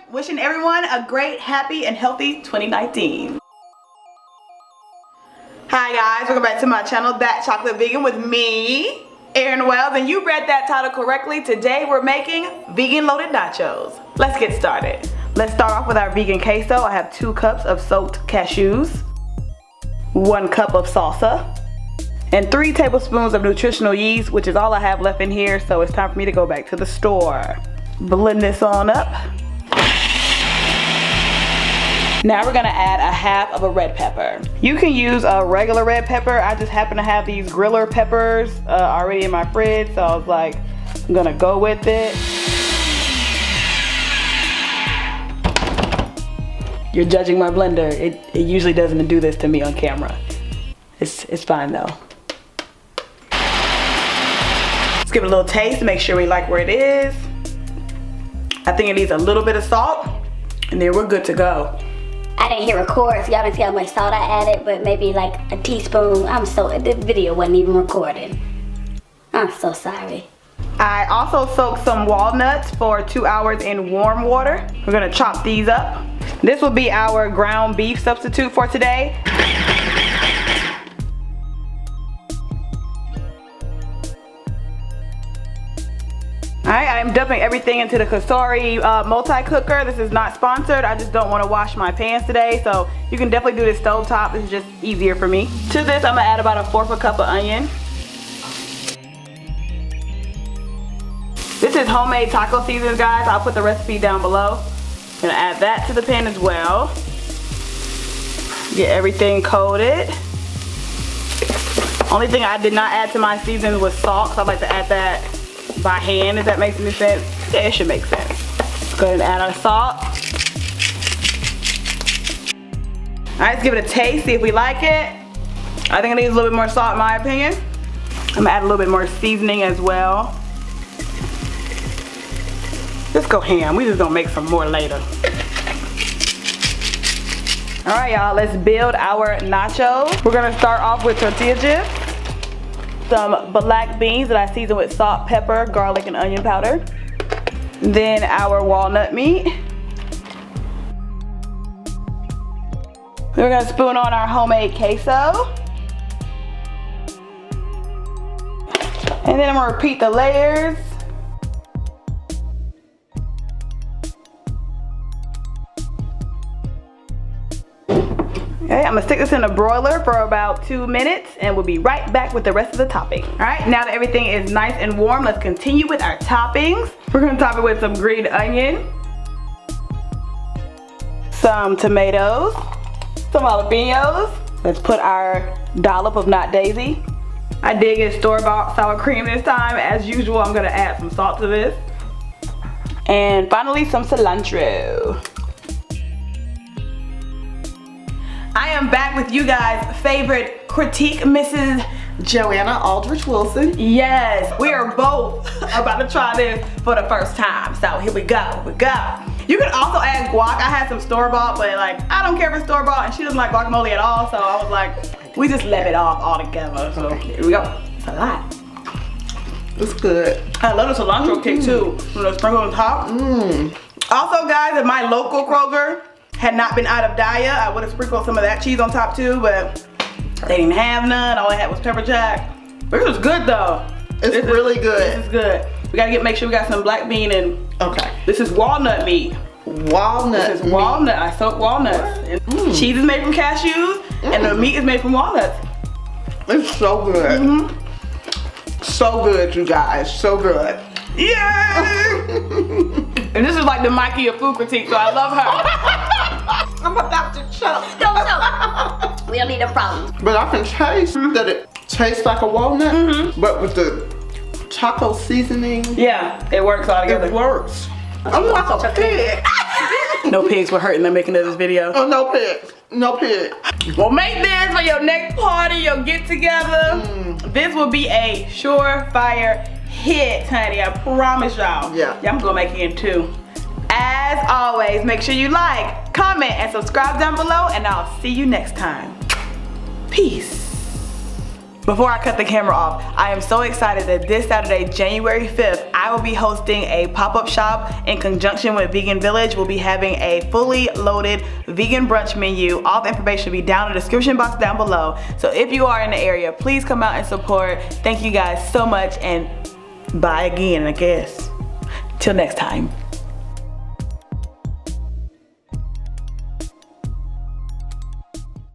Wishing everyone a great, happy, and healthy 2019. Hi guys, welcome back to my channel, That Chocolate Vegan, with me, Erin Wells, and you read that title correctly. Today we're making vegan loaded nachos. Let's get started. Let's start off with our vegan queso. I have 2 cups of soaked cashews, 1 cup of salsa, and 3 tablespoons of nutritional yeast, which is all I have left in here, so it's time for me to go back to the store. Blend this on up. Now we're gonna add a half of a red pepper. You can use a regular red pepper. I just happen to have these griller peppers already in my fridge, so I was like, I'm gonna go with it. You're judging my blender. It usually doesn't do this to me on camera. It's fine though. Let's give it a little taste to make sure we like where it is. I think it needs a little bit of salt, and then we're good to go. I didn't hit record, so y'all didn't see how much salt I added, but maybe like a teaspoon. This video wasn't even recorded. I'm so sorry. I also soaked some walnuts for 2 hours in warm water. We're gonna chop these up. This will be our ground beef substitute for today. Alright, I am dumping everything into the Kasori multi-cooker. This is not sponsored. I just don't want to wash my pans today, so you can definitely do this stovetop. This is just easier for me. To this, I'm going to add about 1/4 cup of onion. This is homemade taco seasonings, guys. I'll put the recipe down below. I'm going to add that to the pan as well. Get everything coated. Only thing I did not add to my seasonings was salt, so I'd like to add that by hand, if that makes any sense. Yeah, it should make sense. Go ahead and add our salt. Alright, let's give it a taste, see if we like it. I think it needs a little bit more salt in my opinion. I'm gonna add a little bit more seasoning as well. Just go ham, we just gonna make some more later. Alright y'all, let's build our nachos. We're gonna start off with tortilla chips, some black beans that I season with salt, pepper, garlic, and onion powder. Then our walnut meat. We're gonna spoon on our homemade queso. And then I'm gonna repeat the layers. Okay, I'm gonna stick this in a broiler for about 2 minutes and we'll be right back with the rest of the topping. All right, now that everything is nice and warm, let's continue with our toppings. We're gonna top it with some green onion, some tomatoes, some jalapenos. Let's put our dollop of Not Daisy. I did get store-bought sour cream this time. As usual, I'm gonna add some salt to this. And finally, some cilantro. I am back with you guys' favorite critique, Mrs. JoAnnas Aldrich Wilson. Yes, we are both about to try this for the first time. So here we go, You can also add guac. I had some store-bought, but like, I don't care for store-bought, and she doesn't like guacamole at all, so I was like, we just left it off all together. So here we go. It's a lot. It's good. I love the cilantro kick too, with the sprinkle on top. Also guys, if my local Kroger had not been out of Daya, I would have sprinkled some of that cheese on top too, but they didn't have none. All I had was pepper jack. But this is good though. It's really good. This is good. We gotta make sure we got some black bean and okay. This is walnut meat. Walnut. This is walnut. I soak walnuts. Cheese is made from cashews, and the meat is made from walnuts. It's so good. So good, you guys. So good. Yay! And this is like the Mikey of food critique, so I love her. I'm about to choke. Don't choke. We don't need them problems. But I can taste that it tastes like a walnut, but with the taco seasoning. Yeah, it works all together. It works. I'm like a pig. No pigs were hurting them making this video. Oh, no pig. No pig. Well, make this for your next party, your get together. This will be a surefire hit, honey. I promise y'all. Yeah. I'm gonna make it in 2. As always, make sure you like, comment, and subscribe down below, and I'll see you next time. Peace. Before I cut the camera off, I am so excited that this Saturday, January 5th, I will be hosting a pop-up shop in conjunction with Vegan Village. We'll be having a fully loaded vegan brunch menu. All the information will be down in the description box down below. So if you are in the area, please come out and support. Thank you guys so much, and bye again, I guess. Till next time.